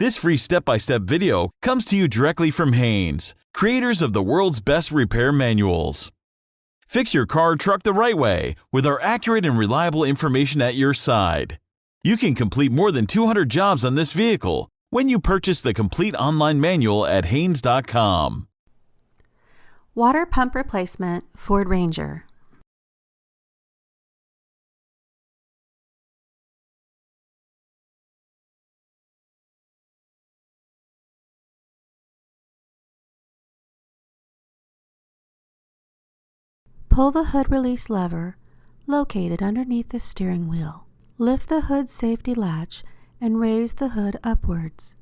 This free step-by-step video comes to you directly from Haynes, creators of the world's best repair manuals. Fix your car or truck the right way with our accurate and reliable information at your side. You can complete more than 200 jobs on this vehicle when you purchase the complete online manual at Haynes.com. Water pump replacement Ford Ranger. Pull the hood release lever located underneath the steering wheel. Lift the hood safety latch and raise the hood upwards.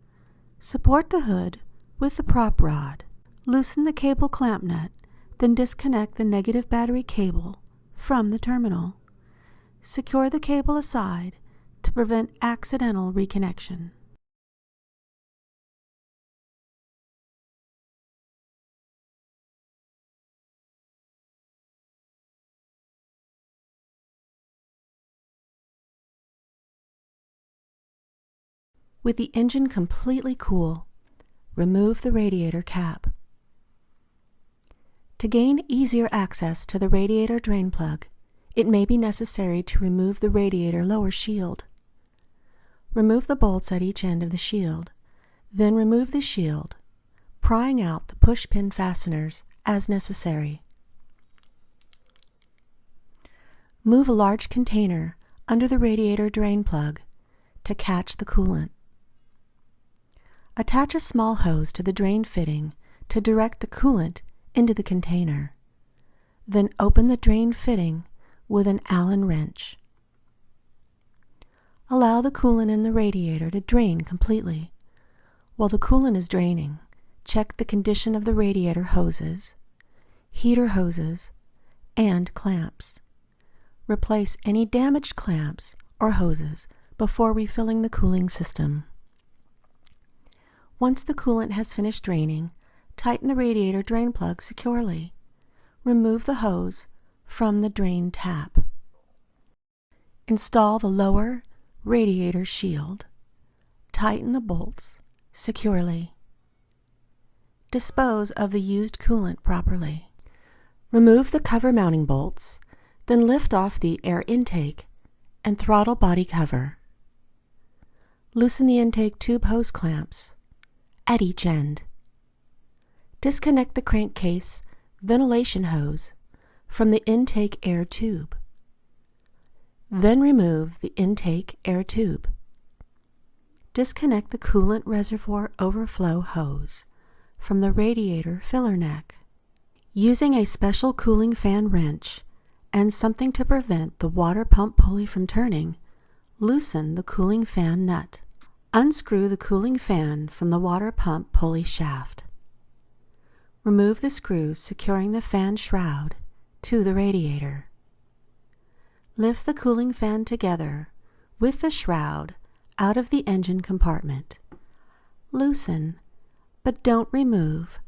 Support the hood with the prop rod. Loosen the cable clamp nut, then disconnect the negative battery cable from the terminal. Secure the cable aside to prevent accidental reconnection. With the engine completely cool, remove the radiator cap. To gain easier access to the radiator drain plug, it may be necessary to remove the radiator lower shield. Remove the bolts at each end of the shield, then remove the shield, prying out the push-pin fasteners as necessary. Move a large container under the radiator drain plug to catch the coolant. Attach a small hose to the drain fitting to direct the coolant into the container. Then open the drain fitting with an Allen wrench. Allow the coolant in the radiator to drain completely. While the coolant is draining, check the condition of the radiator hoses, heater hoses, and clamps. Replace any damaged clamps or hoses before refilling the cooling system. Once the coolant has finished draining, tighten the radiator drain plug securely. Remove the hose from the drain tap. Install the lower radiator shield. Tighten the bolts securely. Dispose of the used coolant properly. Remove the cover mounting bolts, then lift off the air intake and throttle body cover. Loosen the intake tube hose clamps at each end. Disconnect the crankcase ventilation hose from the intake air tube. Then remove the intake air tube. Disconnect the coolant reservoir overflow hose from the radiator filler neck. Using a special cooling fan wrench and something to prevent the water pump pulley from turning, loosen the cooling fan nut. Unscrew the cooling fan from the water pump pulley shaft. Remove the screws securing the fan shroud to the radiator. Lift the cooling fan together with the shroud out of the engine compartment. Loosen, but don't remove,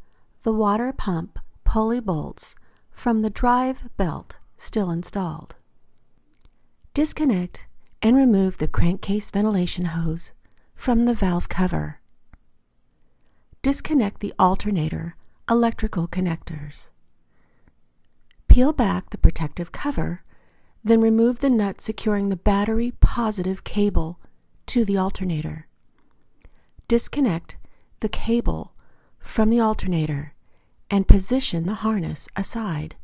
the water pump pulley bolts from the drive belt still installed. Disconnect and remove the crankcase ventilation hose from the valve cover. Disconnect the alternator electrical connectors. Peel back the protective cover, then remove the nut securing the battery positive cable to the alternator. Disconnect the cable from the alternator and position the harness aside.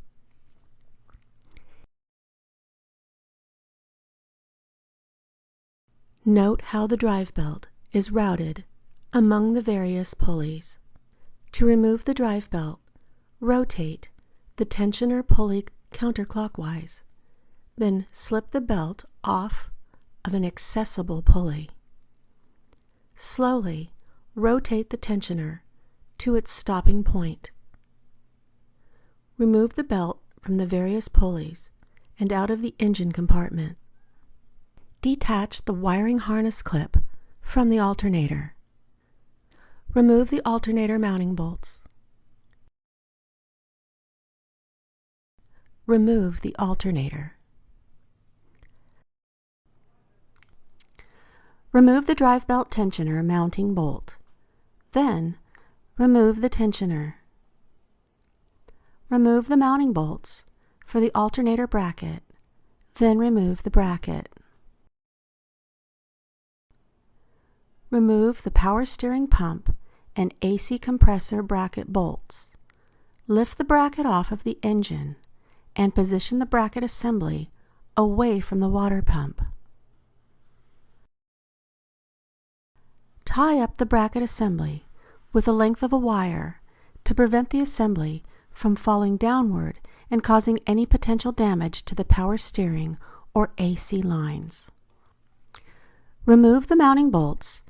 Note how the drive belt is routed among the various pulleys. To remove the drive belt, rotate the tensioner pulley counterclockwise, then slip the belt off of an accessible pulley. Slowly rotate the tensioner to its stopping point. Remove the belt from the various pulleys and out of the engine compartment. Detach the wiring harness clip from the alternator. Remove the alternator mounting bolts. Remove the alternator. Remove the drive belt tensioner mounting bolt. Then, remove the tensioner. Remove the mounting bolts for the alternator bracket, then remove the bracket. Remove the power steering pump and AC compressor bracket bolts. Lift the bracket off of the engine and position the bracket assembly away from the water pump. Tie up the bracket assembly with a length of a wire to prevent the assembly from falling downward and causing any potential damage to the power steering or AC lines. Remove the mounting bolts,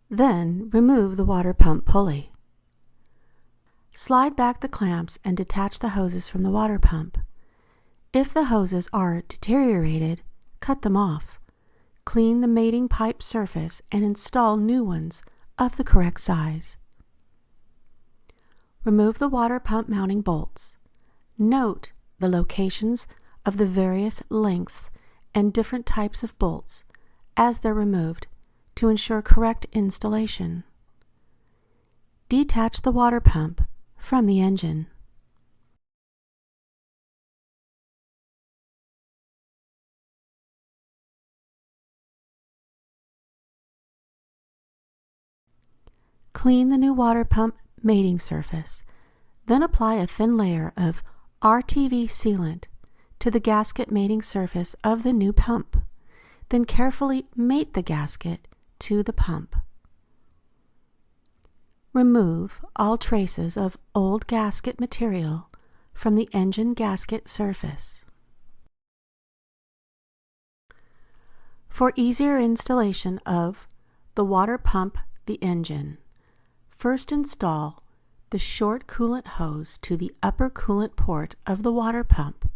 then remove the water pump pulley. Slide back the clamps and detach the hoses from the water pump. If the hoses are deteriorated, cut them off. Clean the mating pipe surface and install new ones of the correct size. Remove the water pump mounting bolts. Note the locations of the various lengths and different types of bolts as they're removed to ensure correct installation. Detach the water pump from the engine. Clean the new water pump mating surface, then apply a thin layer of RTV sealant to the gasket mating surface of the new pump. Then carefully mate the gasket to the pump. Remove all traces of old gasket material from the engine gasket surface. For easier installation of the water pump, the engine, first install the short coolant hose to the upper coolant port of the water pump.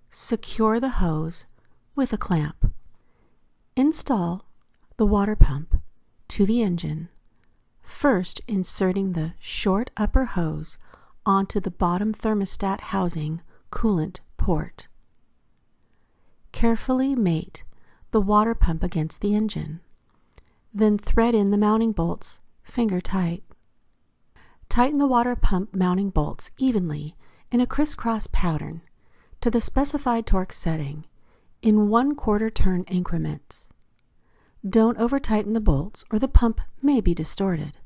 Secure the hose with a clamp. Install the water pump to the engine, first inserting the short upper hose onto the bottom thermostat housing coolant port. Carefully mate the water pump against the engine. Then thread in the mounting bolts finger tight. Tighten the water pump mounting bolts evenly in a crisscross pattern to the specified torque setting in 1/4 turn increments. Don't over-tighten the bolts or the pump may be distorted.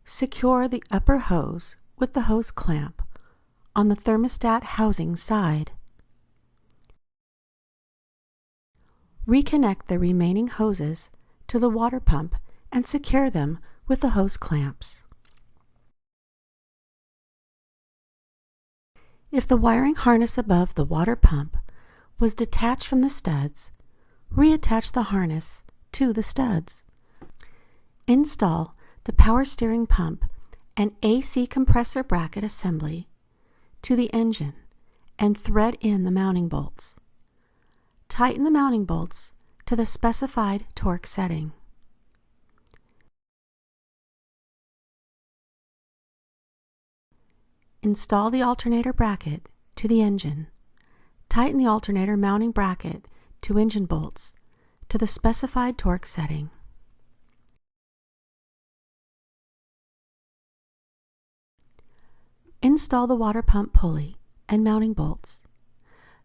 Secure the upper hose with the hose clamp on the thermostat housing side. Reconnect the remaining hoses to the water pump and secure them with the hose clamps. If the wiring harness above the water pump was detached from the studs, reattach the harness to the studs. Install the power steering pump and AC compressor bracket assembly to the engine and thread in the mounting bolts. Tighten the mounting bolts to the specified torque setting. Install the alternator bracket to the engine. Tighten the alternator mounting bracket to engine bolts to the specified torque setting. Install the water pump pulley and mounting bolts.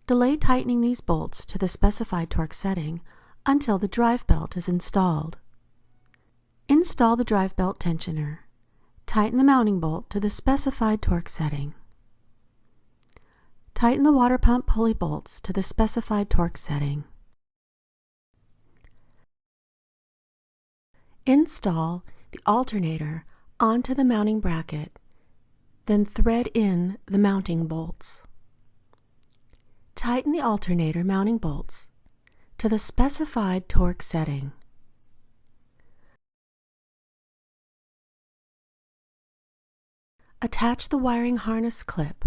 Delay tightening these bolts to the specified torque setting until the drive belt is installed. Install the drive belt tensioner. Tighten the mounting bolt to the specified torque setting. Tighten the water pump pulley bolts to the specified torque setting. Install the alternator onto the mounting bracket, then thread in the mounting bolts. Tighten the alternator mounting bolts to the specified torque setting. Attach the wiring harness clip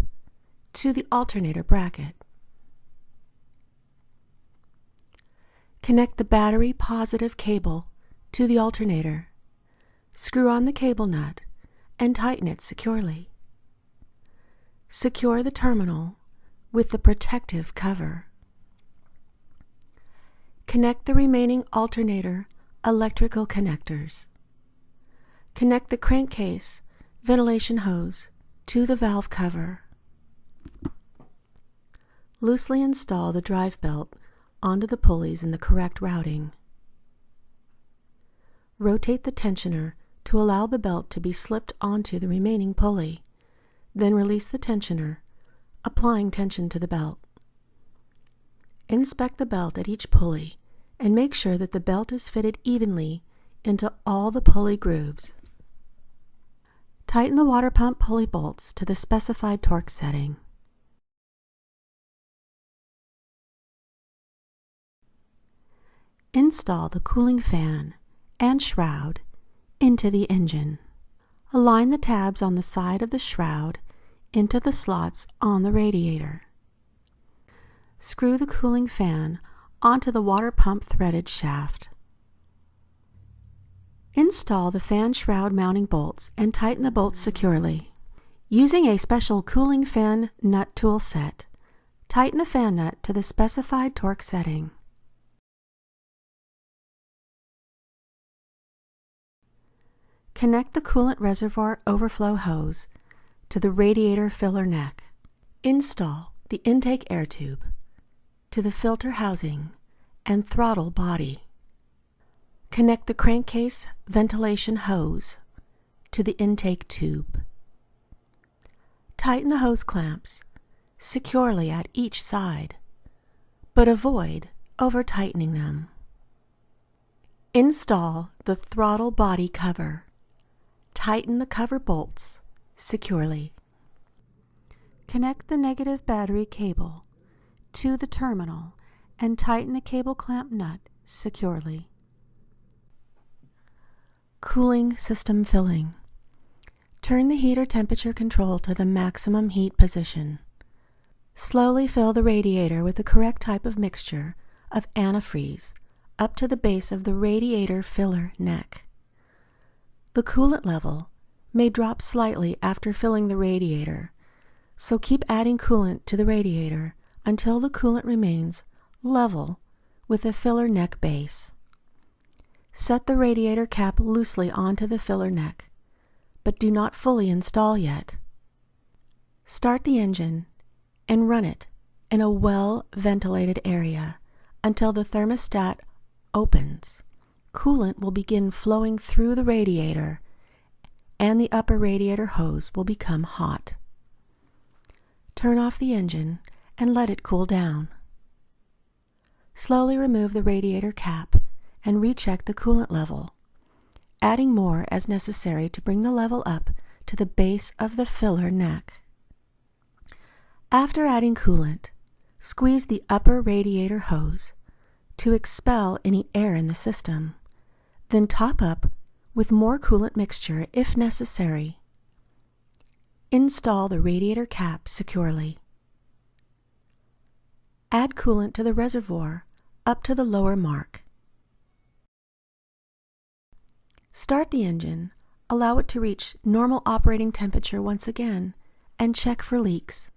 to the alternator bracket. Connect the battery positive cable to the alternator. Screw on the cable nut and tighten it securely. Secure the terminal with the protective cover. Connect the remaining alternator electrical connectors. Connect the crankcase ventilation hose to the valve cover. Loosely install the drive belt onto the pulleys in the correct routing. Rotate the tensioner to allow the belt to be slipped onto the remaining pulley, then release the tensioner, applying tension to the belt. Inspect the belt at each pulley and make sure that the belt is fitted evenly into all the pulley grooves. Tighten the water pump pulley bolts to the specified torque setting. Install the cooling fan and shroud into the engine. Align the tabs on the side of the shroud into the slots on the radiator. Screw the cooling fan onto the water pump threaded shaft. Install the fan shroud mounting bolts and tighten the bolts securely. Using a special cooling fan nut tool set, tighten the fan nut to the specified torque setting. Connect the coolant reservoir overflow hose to the radiator filler neck. Install the intake air tube to the filter housing and throttle body. Connect the crankcase ventilation hose to the intake tube. Tighten the hose clamps securely at each side, but avoid over-tightening them. Install the throttle body cover. Tighten the cover bolts securely. Connect the negative battery cable to the terminal and tighten the cable clamp nut securely. Cooling system filling. Turn the heater temperature control to the maximum heat position. Slowly fill the radiator with the correct type of mixture of antifreeze up to the base of the radiator filler neck. The coolant level may drop slightly after filling the radiator, so keep adding coolant to the radiator until the coolant remains level with the filler neck base. Set the radiator cap loosely onto the filler neck, but do not fully install yet. Start the engine and run it in a well-ventilated area until the thermostat opens. Coolant will begin flowing through the radiator and the upper radiator hose will become hot. Turn off the engine and let it cool down. Slowly remove the radiator cap and recheck the coolant level, adding more as necessary to bring the level up to the base of the filler neck. After adding coolant, squeeze the upper radiator hose to expel any air in the system, then top up with more coolant mixture if necessary. Install the radiator cap securely. Add coolant to the reservoir up to the lower mark. Start the engine, allow it to reach normal operating temperature once again, and check for leaks.